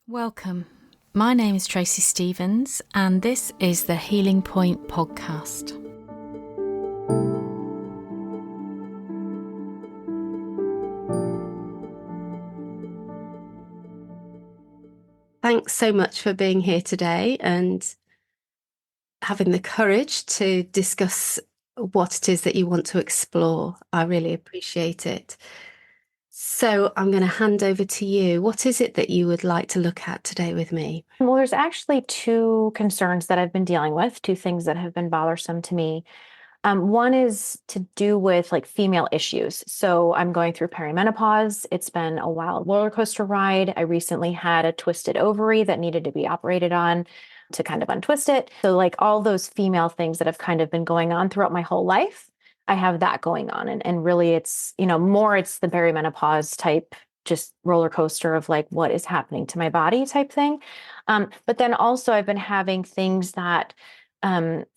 Welcome. My name is Tracey Stevens, and this is the Healing Point podcast. Thanks so much for being here today and having the courage to discuss what it is that you want to explore. I really appreciate it. So I'm going to hand over to you. What is it that you would like to look at today with me? Well, there's actually two concerns that I've been dealing with, two things that have been bothersome to me. One is to do with like female issues. So I'm going through perimenopause. It's been a wild roller coaster ride. I recently had a twisted ovary that needed to be operated on to kind of untwist it. So like all those female things that have kind of been going on throughout my whole life, I have that going on. And really it's, more it's the perimenopause type, just roller coaster of like, what is happening to my body type thing. But then also I've been having things that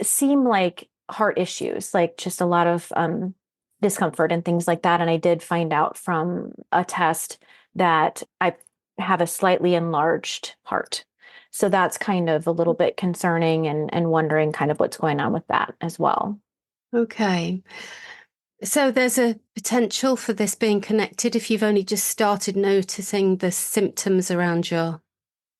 seem like heart issues, like just a lot of discomfort and things like that. And I did find out from a test that I have a slightly enlarged heart. So that's kind of a little bit concerning and wondering kind of what's going on with that as well. Okay. So there's a potential for this being connected if you've only just started noticing the symptoms around your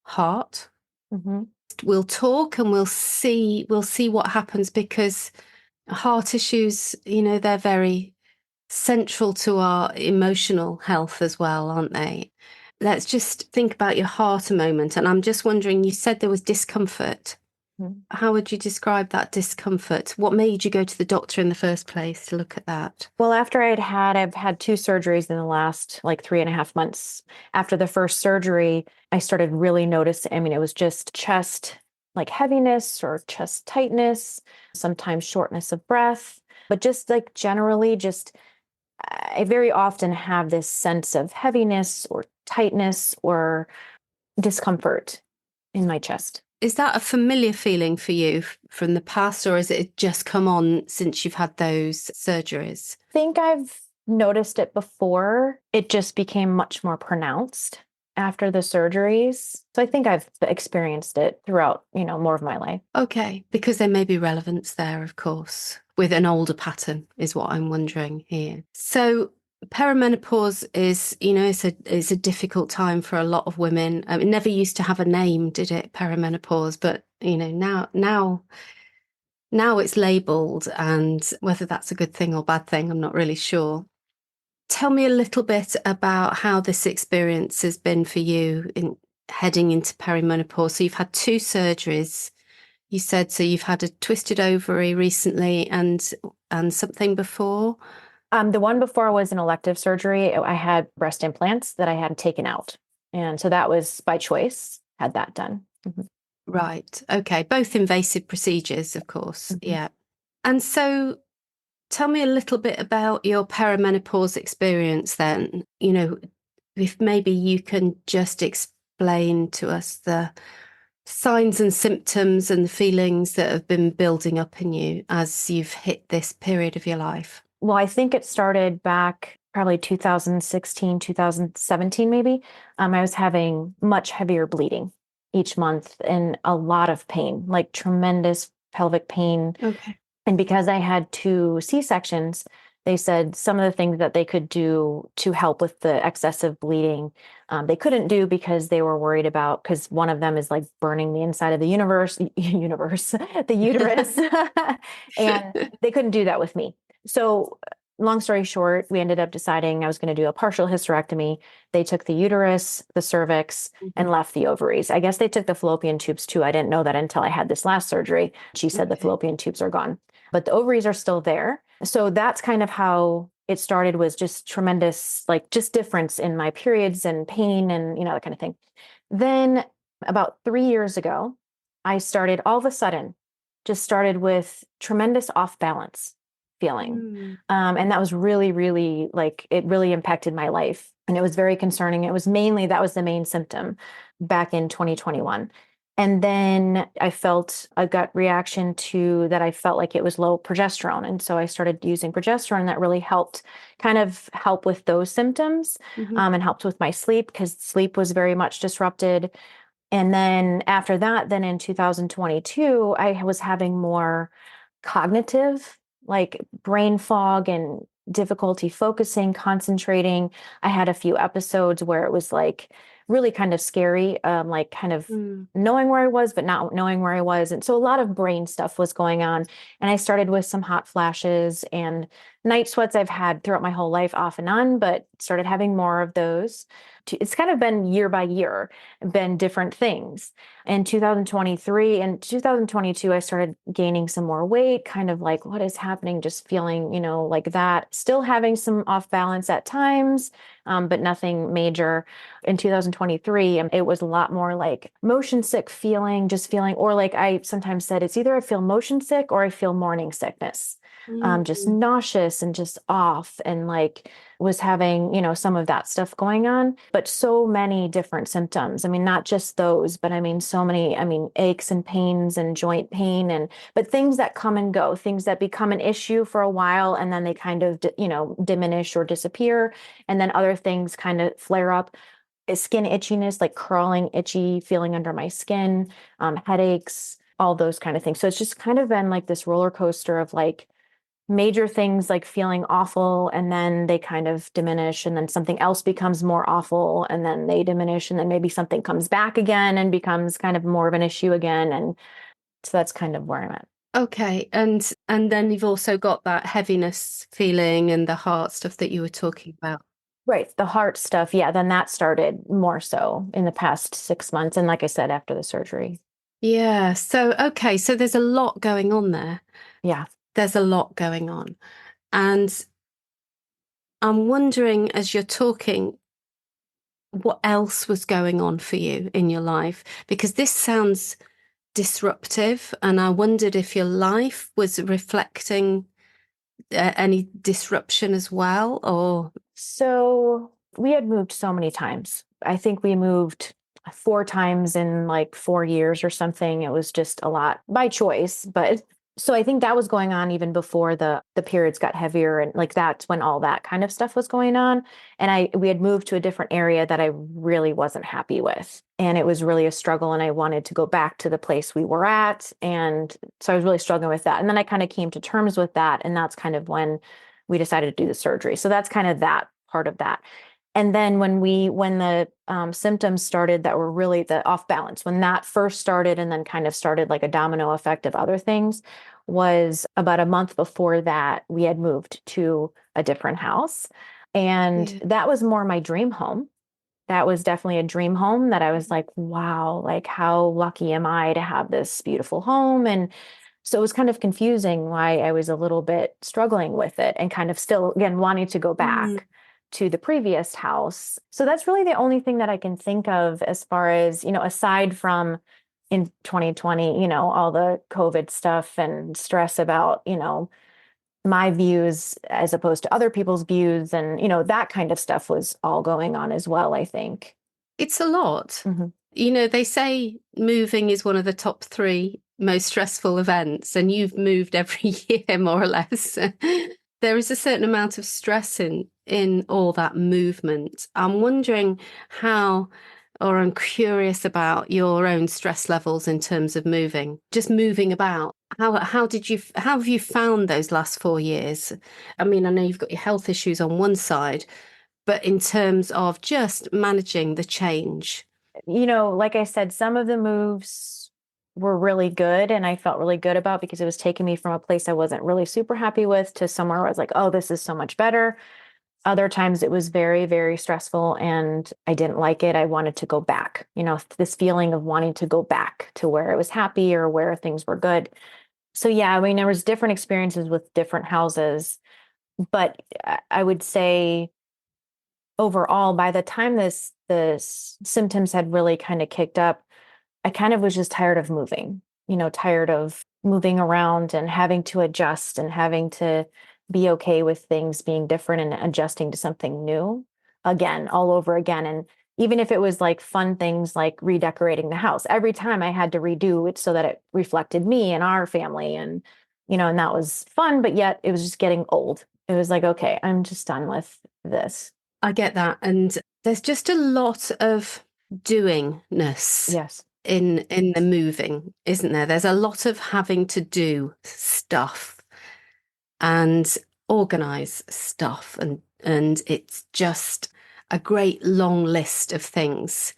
heart. Mm-hmm. We'll talk and we'll see what happens, because heart issues, they're very central to our emotional health as well, aren't they? Let's just think about your heart a moment. And I'm just wondering, you said there was discomfort. Mm-hmm. How would you describe that discomfort? What made you go to the doctor in the first place to look at that? Well, after I've had two surgeries in the last like 3.5 months. After the first surgery, I started really noticing, it was just chest like heaviness or chest tightness, sometimes shortness of breath, but just like generally I very often have this sense of heaviness or tightness or discomfort in my chest. Is that a familiar feeling for you from the past, or has it just come on since you've had those surgeries? I think I've noticed it before. It just became much more pronounced after the surgeries. So I think I've experienced it throughout, more of my life. Okay, because there may be relevance there, of course, with an older pattern is what I'm wondering here. So perimenopause is, it's a difficult time for a lot of women. It never used to have a name, did it? Perimenopause, but now it's labelled, and whether that's a good thing or bad thing, I'm not really sure. Tell me a little bit about how this experience has been for you in heading into perimenopause. So you've had two surgeries, you said. So you've had a twisted ovary recently and something before. The one before was an elective surgery. I had breast implants that I had taken out. And so that was by choice, had that done. Mm-hmm. Right. Okay. Both invasive procedures, of course. Mm-hmm. Yeah. And so tell me a little bit about your perimenopause experience then. If maybe you can just explain to us the signs and symptoms and the feelings that have been building up in you as you've hit this period of your life. Well, I think it started back probably 2016, 2017, maybe. I was having much heavier bleeding each month and a lot of pain, like tremendous pelvic pain. Okay. And because I had 2 C-sections, they said some of the things that they could do to help with the excessive bleeding, they couldn't do because they were worried about, because one of them is like burning the inside of the the uterus. And they couldn't do that with me. So long story short, we ended up deciding I was going to do a partial hysterectomy. They took the uterus, the cervix, and left the ovaries. I guess they took the fallopian tubes too. I didn't know that until I had this last surgery. She said the fallopian tubes are gone, but the ovaries are still there. So that's kind of how it started, was just tremendous, like just difference in my periods and pain and, that kind of thing. Then about 3 years ago, I started all of a sudden, just started with tremendous off balance feeling. And that was really, really like, it really impacted my life. And it was very concerning. It was mainly, that was the main symptom back in 2021. And then I felt a gut reaction to that. I felt like it was low progesterone. And so I started using progesterone. That really helped kind of help with those symptoms, Hmm. and helped with my sleep because sleep was very much disrupted. And then after that, then in 2022, I was having more cognitive, like brain fog and difficulty focusing, concentrating. I had a few episodes where it was like really kind of scary, like kind of Mm. knowing where I was, but not knowing where I was. And so a lot of brain stuff was going on. And I started with some hot flashes and night sweats I've had throughout my whole life off and on, but started having more of those. It's kind of been year by year, been different things. In 2023 and 2022, I started gaining some more weight, kind of like what is happening, just feeling, like that, still having some off balance at times, but nothing major. In 2023, it was a lot more like motion sick feeling, just feeling, or like I sometimes said, it's either I feel motion sick or I feel morning sickness, just Mm. nauseous and just off, and like was having, some of that stuff going on, but so many different symptoms. I mean, not just those, but I mean, so many, aches and pains and joint pain, but things that come and go, things that become an issue for a while and then they kind of, diminish or disappear. And then other things kind of flare up. Skin itchiness, like crawling, itchy feeling under my skin, headaches, all those kind of things. So it's just kind of been like this roller coaster of like major things like feeling awful and then they kind of diminish and then something else becomes more awful and then they diminish and then maybe something comes back again and becomes kind of more of an issue again. And so that's kind of where I'm at. Okay, and then you've also got that heaviness feeling and the heart stuff that you were talking about. Right. The heart stuff. Yeah. Then that started more so in the past 6 months. And like I said, after the surgery. Yeah. So, okay, so there's a lot going on there. Yeah. There's a lot going on. And I'm wondering, as you're talking, what else was going on for you in your life? Because this sounds disruptive, and I wondered if your life was reflecting any disruption as well, or So we had moved so many times. I think we moved 4 times in like 4 years or something. It was just a lot by choice. But so I think that was going on even before the periods got heavier, and like that's when all that kind of stuff was going on. And we had moved to a different area that I really wasn't happy with. And it was really a struggle. And I wanted to go back to the place we were at. And so I was really struggling with that. And then I kind of came to terms with that. And that's kind of when we decided to do the surgery. So that's kind of that part of that. And then when the symptoms started that were really the off balance, when that first started and then kind of started like a domino effect of other things, was about a month before that we had moved to a different house. And yeah. that was more my dream home. That was definitely a dream home that I was like, wow, like how lucky am I to have this beautiful home? And so it was kind of confusing why I was a little bit struggling with it and kind of still, again, wanting to go Mm. back to the previous house. So that's really the only thing that I can think of as far as, aside from in 2020, all the COVID stuff and stress about, my views as opposed to other people's views. And, that kind of stuff was all going on as well, I think. It's a lot. Mhm. They say moving is one of the top three most stressful events, and you've moved every year more or less. There is a certain amount of stress in all that movement. I'm wondering how, or I'm curious about your own stress levels in terms of moving, just moving about. How have you found those last 4 years? I mean, I know you've got your health issues on one side, but in terms of just managing the change. Like I said, some of the moves were really good and I felt really good about because it was taking me from a place I wasn't really super happy with to somewhere where I was like, oh, this is so much better. Other times it was very, very stressful and I didn't like it. I wanted to go back, this feeling of wanting to go back to where I was happy or where things were good. So yeah, I mean, there was different experiences with different houses, but I would say overall, by the time the symptoms had really kind of kicked up, I kind of was just tired of moving, tired of moving around and having to adjust and having to be okay with things being different and adjusting to something new again, all over again. And, even if it was like fun things like redecorating the house, every time I had to redo it so that it reflected me and our family. And, and that was fun, but yet it was just getting old. It was like, okay, I'm just done with this. I get that. And there's just a lot of doingness Yes. in the moving, isn't there? There's a lot of having to do stuff and organize stuff, and it's just a great long list of things,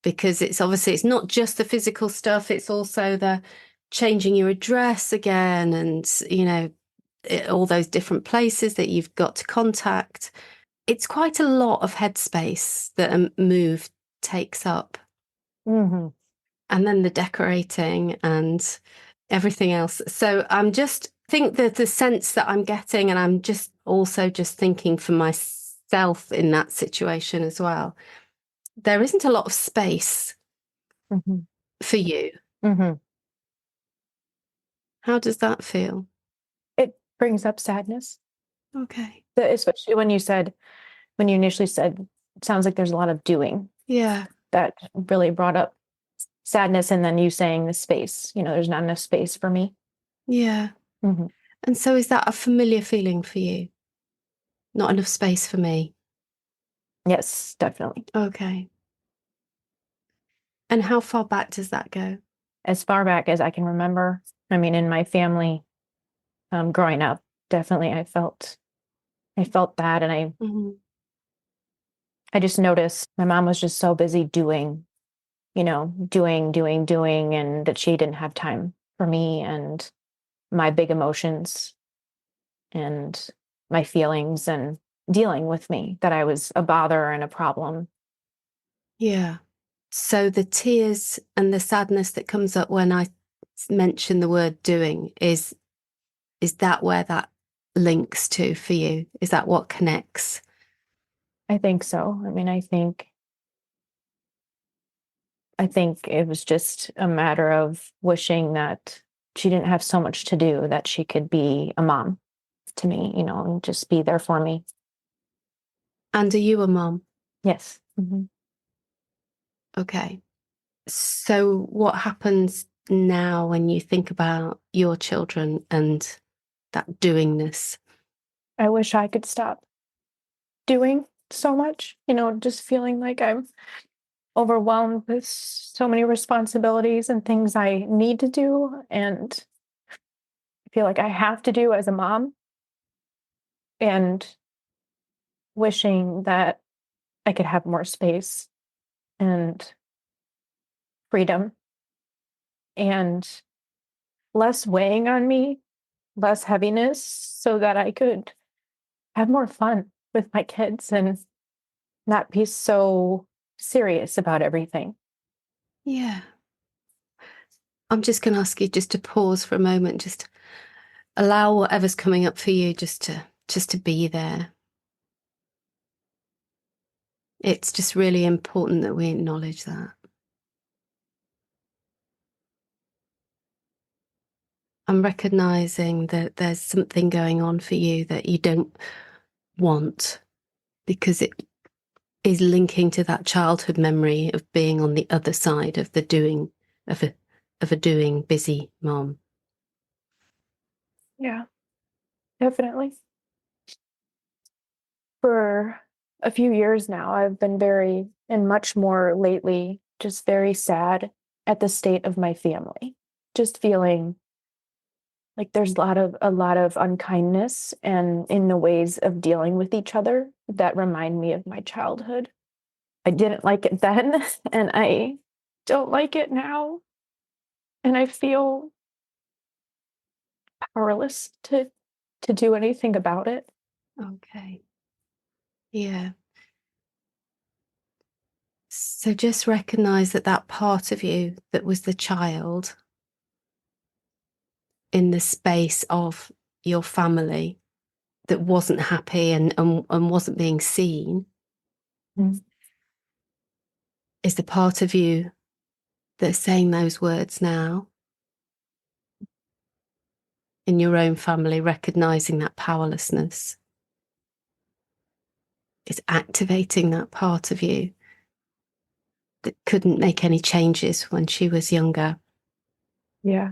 because it's obviously it's not just the physical stuff, it's also the changing your address again, and all those different places that you've got to contact. It's quite a lot of headspace that a move takes up. Mm-hmm. And then the decorating and everything else. So I'm just think that the sense that I'm getting, and I'm just also just thinking for myself in that situation as well, there isn't a lot of space Mm-hmm. for you. Mm-hmm. How does that feel? It brings up sadness. Okay. Especially when you initially said, it sounds like there's a lot of doing. Yeah. That really brought up sadness. And then you saying the space, there's not enough space for me. Yeah. Mm-hmm. And so is that a familiar feeling for you? Not enough space for me. Yes, definitely. Okay. And how far back does that go? As far back as I can remember. I mean, in my family, growing up, definitely I felt that. And Mm-hmm. I just noticed my mom was just so busy doing, doing, and that she didn't have time for me and my big emotions and my feelings and dealing with me, that I was a bother and a problem. Yeah. So the tears and the sadness that comes up when I mention the word doing is that where that links to for you? Is that what connects? I think so. I mean, I think it was just a matter of wishing that she didn't have so much to do, that she could be a mom to me, and just be there for me. And are you a mom? Yes. Mm-hmm. Okay. So what happens now when you think about your children and that doingness? I wish I could stop doing so much, just feeling like I'm overwhelmed with so many responsibilities and things I need to do and I feel like I have to do as a mom, and wishing that I could have more space and freedom and less weighing on me, less heaviness, so that I could have more fun with my kids and not be so serious about everything. Yeah. I'm just going to ask you just to pause for a moment, just allow whatever's coming up for you just to be there. It's just really important that we acknowledge that. I'm recognizing that there's something going on for you that you don't want, because it is linking to that childhood memory of being on the other side of the doing of a doing busy mom. Yeah, definitely. For a few years now, I've been very, and much more lately, just very sad at the state of my family. Just feeling like there's a lot of unkindness and in the ways of dealing with each other that remind me of my childhood. I didn't like it then, and I don't like it now. And I feel powerless to do anything about it. Okay. Yeah. So just recognize that that part of you that was the child in the space of your family that wasn't happy and wasn't being seen Mm. is the part of you that's saying those words now in your own family, recognizing that powerlessness. It's activating that part of you that couldn't make any changes when she was younger. Yeah.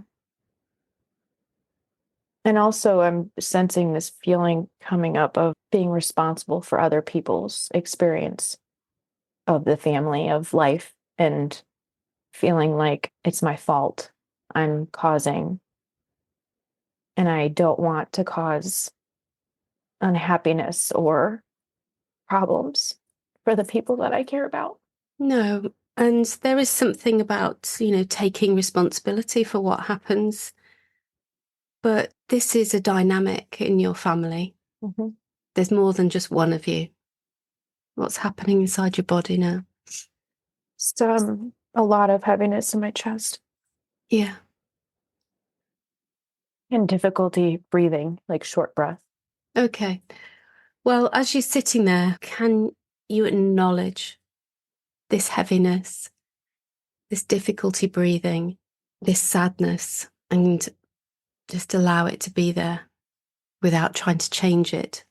And also, I'm sensing this feeling coming up of being responsible for other people's experience of the family, of life, and feeling like it's my fault. I'm causing, and I don't want to cause unhappiness or problems for the people that I care about. No, and there is something about, taking responsibility for what happens. But this is a dynamic in your family. Mm-hmm. There's more than just one of you. What's happening inside your body now? A lot of heaviness in my chest Yeah. and difficulty breathing, like short breath. Okay. Well, as you're sitting there, can you acknowledge this heaviness, this difficulty breathing, this sadness, and just allow it to be there without trying to change it?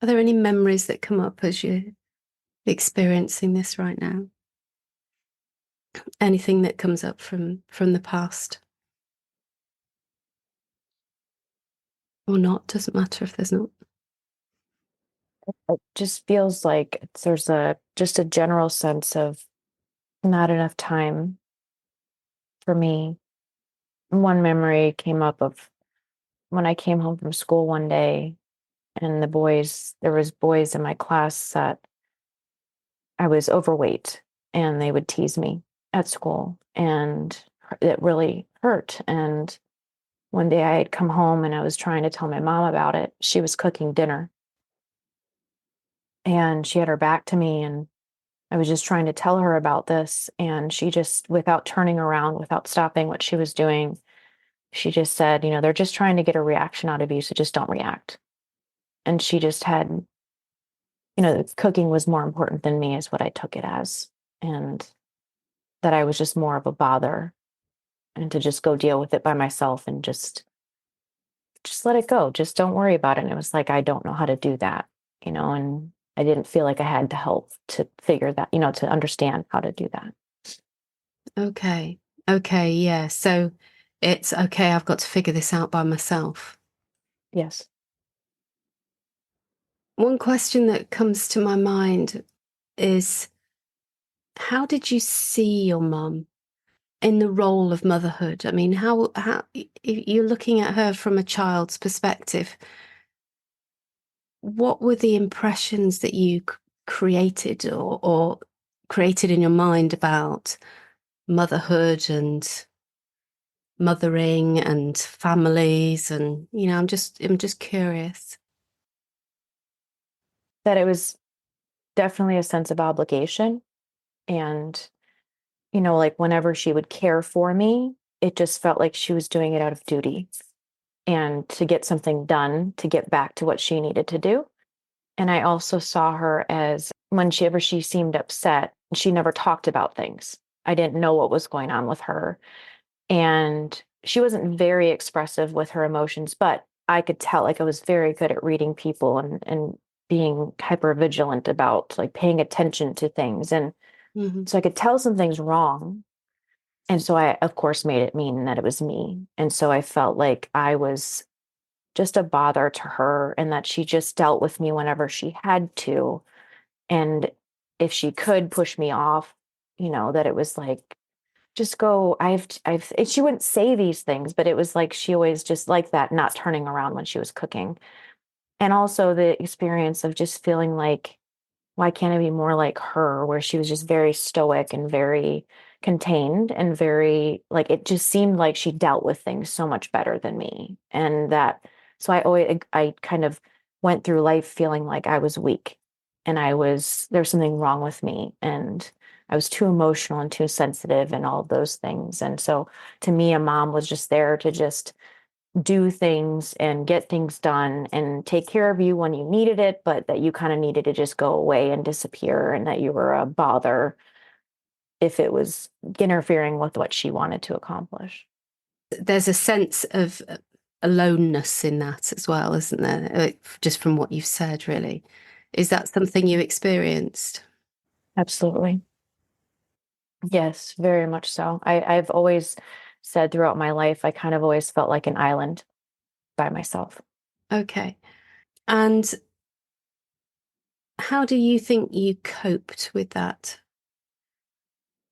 Are there any memories that come up as you're experiencing this right now? Anything that comes up from the past? Or not? Doesn't matter if there's not. It just feels like there's just a general sense of not enough time for me. One memory came up of when I came home from school one day, and there was boys in my class that I was overweight, and they would tease me at school, and it really hurt. And one day I had come home and I was trying to tell my mom about it. She was cooking dinner and she had her back to me, and I was just trying to tell her about this. And she just, without turning around, without stopping what she was doing, she just said, they're just trying to get a reaction out of you. So just don't react. And she just had, cooking was more important than me, is what I took it as. And that I was just more of a bother, and to just go deal with it by myself and just let it go. Just don't worry about it. And it was like, I don't know how to do that, and I didn't feel like I had to help to figure that, to understand how to do that. Okay. Okay. Yeah. So it's okay. I've got to figure this out by myself. Yes. One question that comes to my mind is, how did you see your mum in the role of motherhood? I mean, how you're looking at her from a child's perspective. What were the impressions that you created or created in your mind about motherhood and mothering and families? And I'm just curious. That it was definitely a sense of obligation. And, like whenever she would care for me, it just felt like she was doing it out of duty and to get something done, to get back to what she needed to do. And I also saw her as whenever she seemed upset, she never talked about things. I didn't know what was going on with her. And she wasn't very expressive with her emotions, but I could tell, like, I was very good at reading people and being hyper vigilant about like paying attention to things. And Hmm. so I could tell something's wrong. And so I, of course, made it mean that it was me. And so I felt like I was just a bother to her, and that she just dealt with me whenever she had to. And if she could push me off, that it was like, just go. And she wouldn't say these things, but it was like she always just like that, not turning around when she was cooking. And also the experience of just feeling like, why can't I be more like her, where she was just very stoic and very contained and very, like, it just seemed like she dealt with things so much better than me. And that, so I kind of went through life feeling like I was weak, and there's something wrong with me. And I was too emotional and too sensitive and all of those things. And so to me, a mom was just there to just do things and get things done and take care of you when you needed it, but that you kind of needed to just go away and disappear, and that you were a bother if it was interfering with what she wanted to accomplish. There's a sense of aloneness in that as well, isn't there? Just from what you've said, really. Is that something you experienced? Absolutely. Yes, very much so. I've always said throughout my life, I kind of always felt like an island by myself. Okay. And how do you think you coped with that?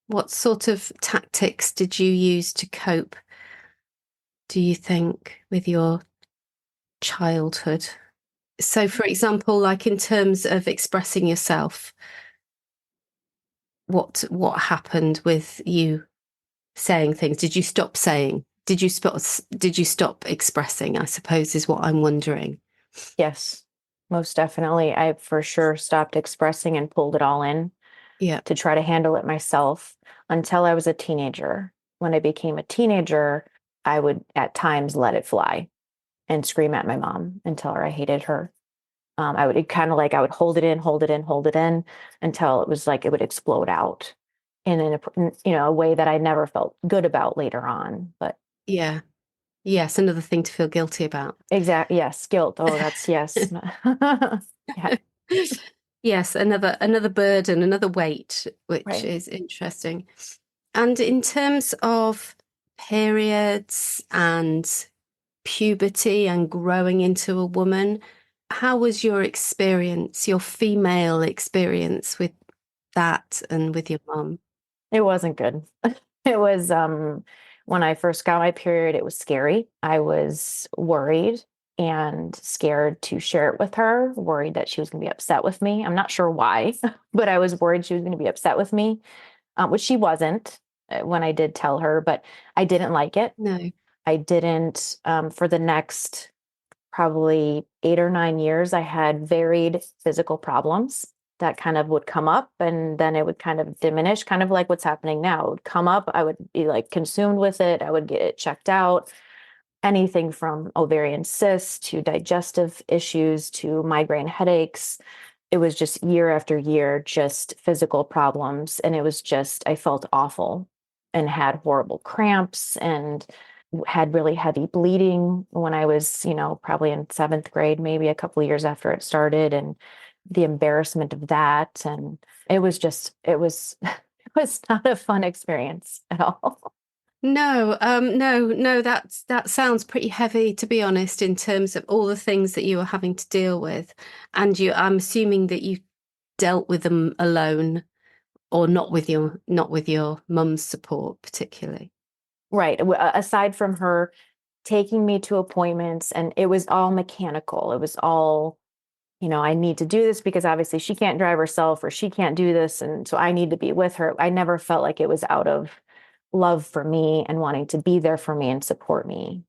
What sort of tactics did you use to cope, do you think, with your childhood? So, for example, like in terms of expressing yourself, what happened with you saying things? Did you stop saying? Did you stop expressing, I suppose, is what I'm wondering. Yes, most definitely. I for sure stopped expressing and pulled it all in Yeah. to try to handle it myself until I was a teenager. When I became a teenager, I would at times let it fly and scream at my mom and tell her I hated her. I would kind of like I would hold it in, hold it in, hold it in until it was like it would explode out in a way that I never felt good about later on. But Yeah. Yes, another thing to feel guilty about. yes, guilt. Oh, that's yes. Yeah, Yes, another burden, another weight, which right. is interesting. And in terms of periods and puberty and growing into a woman, how was your experience, your female experience with that and with your mum? It wasn't good. It was when I first got my period, it was scary. I was worried and scared to share it with her, worried that she was going to be upset with me. I'm not sure why, but I was worried she was going to be upset with me, which she wasn't when I did tell her, but I didn't like it. No. I didn't, for the next probably 8 or 9 years, I had varied physical problems that kind of would come up and then it would kind of diminish, kind of like what's happening now. It would come up, I would be like consumed with it, I would get it checked out. Anything from ovarian cysts to digestive issues to migraine headaches. It was just year after year, just physical problems. And it was just, I felt awful and had horrible cramps and had really heavy bleeding when I was, probably in seventh grade, maybe a couple of years after it started, and the embarrassment of that. And it was not a fun experience at all. No, no, that sounds pretty heavy, to be honest, in terms of all the things that you were having to deal with. And I'm assuming that you dealt with them alone or not with your mum's support particularly. Right. Aside from her taking me to appointments, and it was all mechanical. It was all, I need to do this because obviously she can't drive herself or she can't do this. And so I need to be with her. I never felt like it was out of love for me and wanting to be there for me and support me.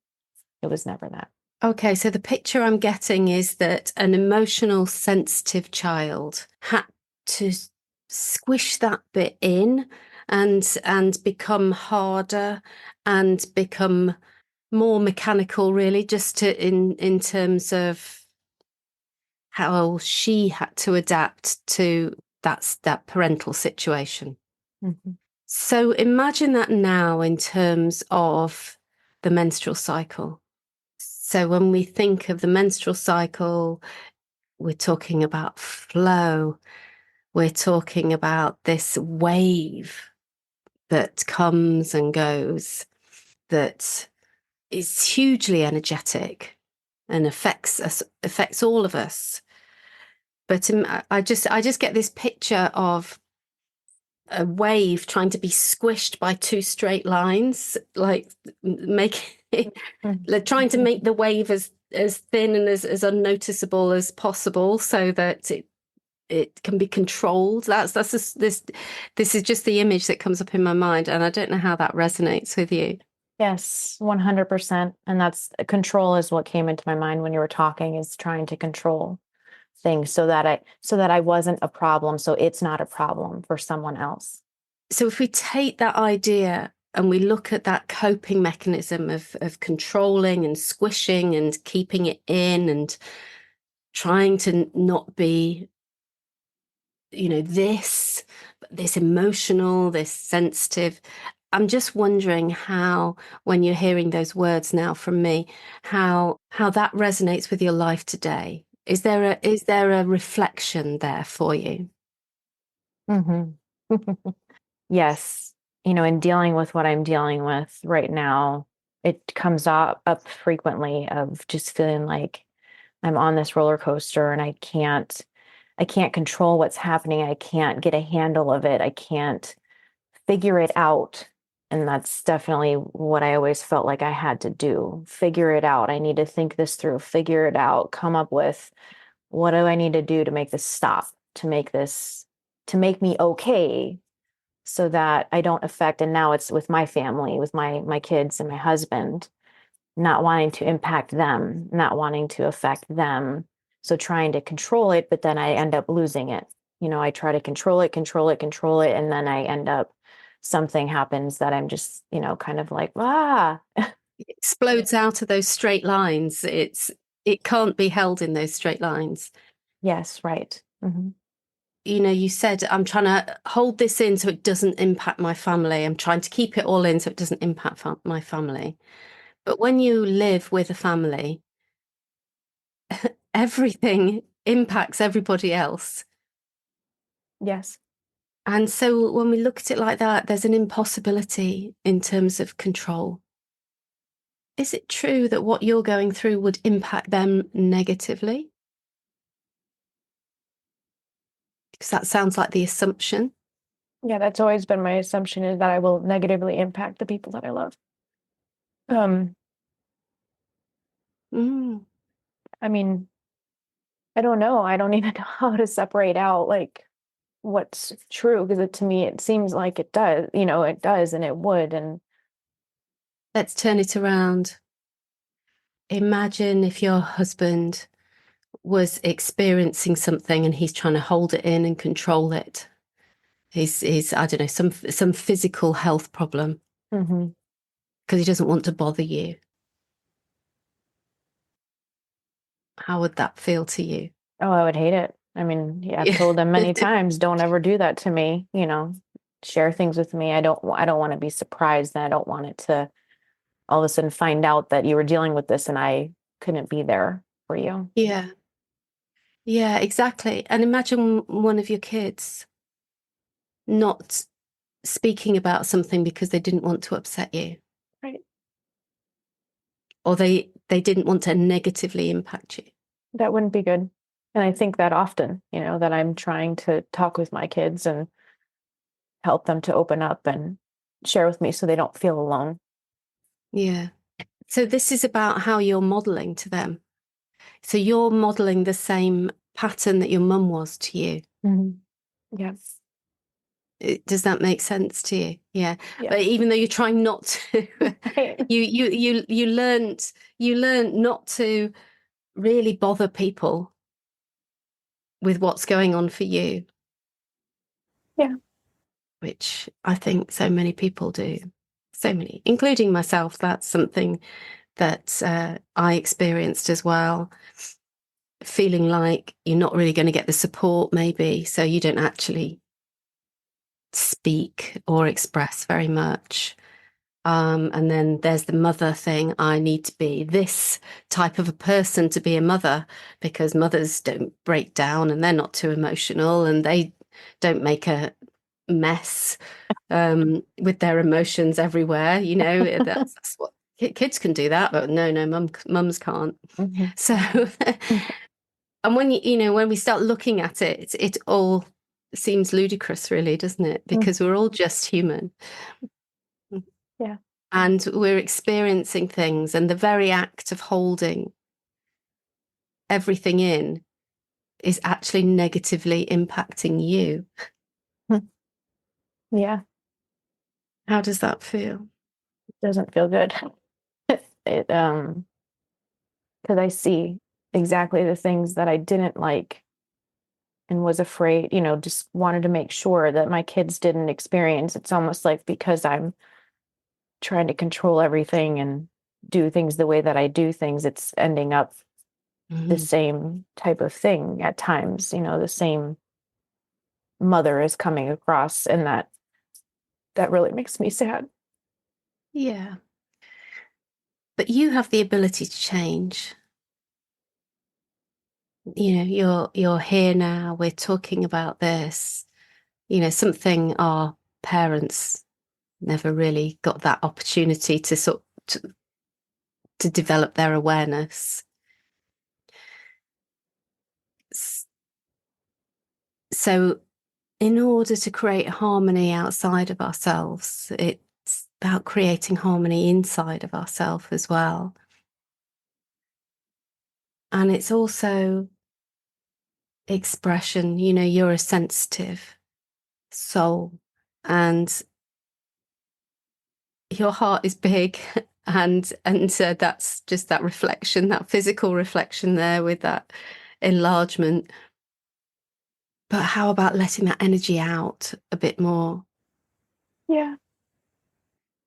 It was never that. Okay, so the picture I'm getting is that an emotional, sensitive child had to squish that bit in and become harder and become more mechanical, really, just in terms of how she had to adapt to that parental situation. Mhm. So imagine that now in terms of the menstrual cycle. So when we think of the menstrual cycle, we're talking about flow. We're talking about this wave that comes and goes, that is hugely energetic and affects all of us. But I just get this picture of a wave trying to be squished by two straight lines, like make like trying to make the wave as thin and as unnoticeable as possible so that it can be controlled. That's just, this is just the image that comes up in my mind, and I don't know how that resonates with you. Yes, 100%. And that's control is what came into my mind when you were talking, is trying to control things so that I wasn't a problem, so it's not a problem for someone else. So if we take that idea and we look at that coping mechanism of controlling and squishing and keeping it in and trying to not be, this emotional, this sensitive, I'm just wondering how, when you're hearing those words now from me, how that resonates with your life today. Is there a reflection there for you? Hmm. Yes. In dealing with what I'm dealing with right now, it comes up frequently of just feeling like I'm on this roller coaster and I can't control what's happening. I can't get a handle of it. I can't figure it out. And that's definitely what I always felt like I had to do. Figure it out. I need to think this through, figure it out, come up with what do I need to do to make this stop, to make me okay so that I don't affect. And now it's with my family, with my kids and my husband, not wanting to impact them, not wanting to affect them. So trying to control it, but then I end up losing it. I try to control it, control it, control it, and then I end up something happens that I'm just, kind of like, ah. Explodes out of those straight lines. It can't be held in those straight lines. Yes, right. Hmm. You said, I'm trying to hold this in so it doesn't impact my family. I'm trying to keep it all in so it doesn't impact my family. But when you live with a family, everything impacts everybody else. Yes. And so when we look at it like that, there's an impossibility in terms of control. Is it true that what you're going through would impact them negatively? Because that sounds like the assumption. Yeah, that's always been my assumption is that I will negatively impact the people that I love. Um, Mm. I mean, I don't know. I don't even know how to separate out like what's true because to me it seems like it does, it does and it would. And Let's turn it around. Imagine if your husband was experiencing something and he's trying to hold it in and control it. He's I don't know, some physical health problem Mhm. because he doesn't want to bother you. How would that feel to you? Oh, I would hate it. I mean, yeah, I've Yeah. told them many times, don't ever do that to me, share things with me. I don't want to be surprised and I don't want it to all of a sudden find out that you were dealing with this and I couldn't be there for you. Yeah. Yeah, exactly. And imagine one of your kids not speaking about something because they didn't want to upset you, Right. or they didn't want to negatively impact you. That wouldn't be good. And I think that often, that I'm trying to talk with my kids and help them to open up and share with me so they don't feel alone. Yeah. So this is about how you're modeling to them. So you're modeling the same pattern that your mum was to you. Mhm. Yes. Does that make sense to you? Yeah. Yeah. But even though you're trying not to, Right. you learned not to really bother people with what's going on for you, Yeah. which I think so many people do. So many, including myself. That's something that I experienced as well. Feeling like you're not really going to get the support, maybe, so you don't actually speak or express very much. And then there's the mother thing. I need to be this type of a person to be a mother because mothers don't break down and they're not too emotional and they don't make a mess with their emotions everywhere. That's what kids can do that, but no, mums can't. Mhm. So, and when we start looking at it, it all seems ludicrous, really, doesn't it? Mhm. Because we're all just human. Yeah. And we're experiencing things, and the very act of holding everything in is actually negatively impacting you. Yeah. How does that feel? Doesn't feel good. It because I see exactly the things that I didn't like and was afraid, just wanted to make sure that my kids didn't experience. It's almost like because I'm trying to control everything and do things the way that I do things, it's ending up the Mhm. same type of thing at times, the same mother is coming across and that really makes me sad. Yeah. But you have the ability to change. You know, you're here now, we're talking about this, you know, something our parents never really got that opportunity to to develop their awareness. So in order to create harmony outside of ourselves, it's about creating harmony inside of ourselves as well. And it's also expression. You know, you're a sensitive soul and your heart is big. And that's just that reflection, that physical reflection there with that enlargement. But how about letting that energy out a bit more? Yeah.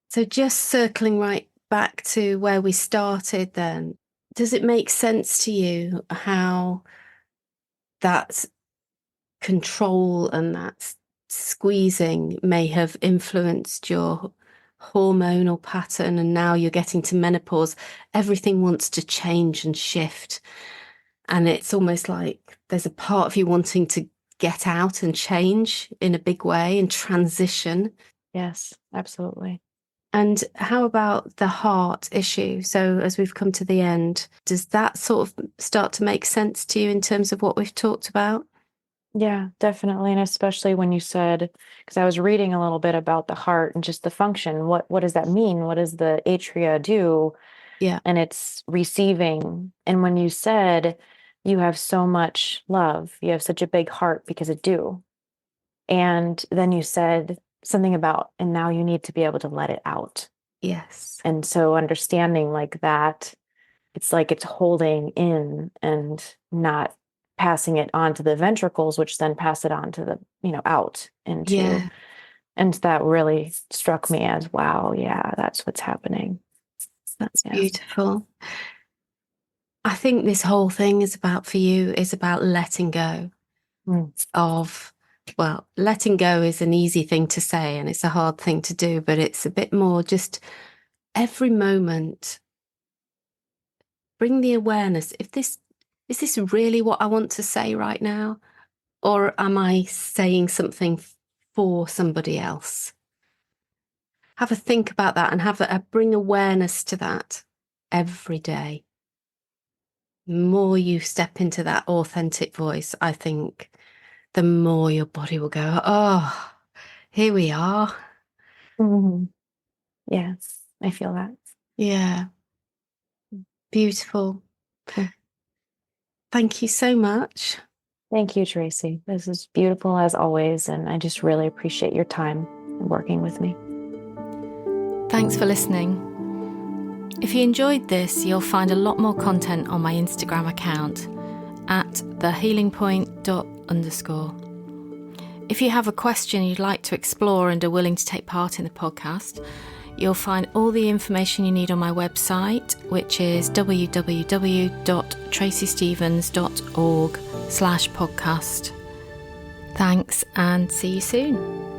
So just circling right back to where we started then, does it make sense to you how that control and that squeezing may have influenced your hormonal pattern, and now you're getting to menopause, everything wants to change and shift, and it's almost like there's a part of you wanting to get out and change in a big way and transition? Yes, absolutely. And how about the heart issue? So as we've come to the end, does that sort of start to make sense to you in terms of what we've talked about? Yeah, definitely. And especially when you said, because I was reading a little bit about the heart and just the function. What does that mean? What does the atria do? Yeah. And it's receiving. And when you said you have so much love, you have such a big heart because it do. And then you said something about, and now you need to be able to let it out. Yes. And so understanding like that, it's like it's holding in and not passing it on to the ventricles, which then pass it on to the, out into, Yeah. and that really struck me as, wow, yeah, that's what's happening. That's Yeah. beautiful. I think this whole thing is about, for you, is about letting go of, well, letting go is an easy thing to say and it's a hard thing to do, but it's a bit more just every moment, bring the awareness. Is this really what I want to say right now? Or am I saying something for somebody else? Have a think about that and bring awareness to that every day. The more you step into that authentic voice, I think the more your body will go, oh, here we are. Mm-hmm. Yes, I feel that. Yeah. Beautiful. Mm. Thank you so much. Thank you, Tracey. This is beautiful as always. And I just really appreciate your time and working with me. Thanks for listening. If you enjoyed this, you'll find a lot more content on my Instagram account at thehealingpoint._. If you have a question you'd like to explore and are willing to take part in the podcast, you'll find all the information you need on my website, which is www.tracystevens.org/podcast. Thanks and see you soon.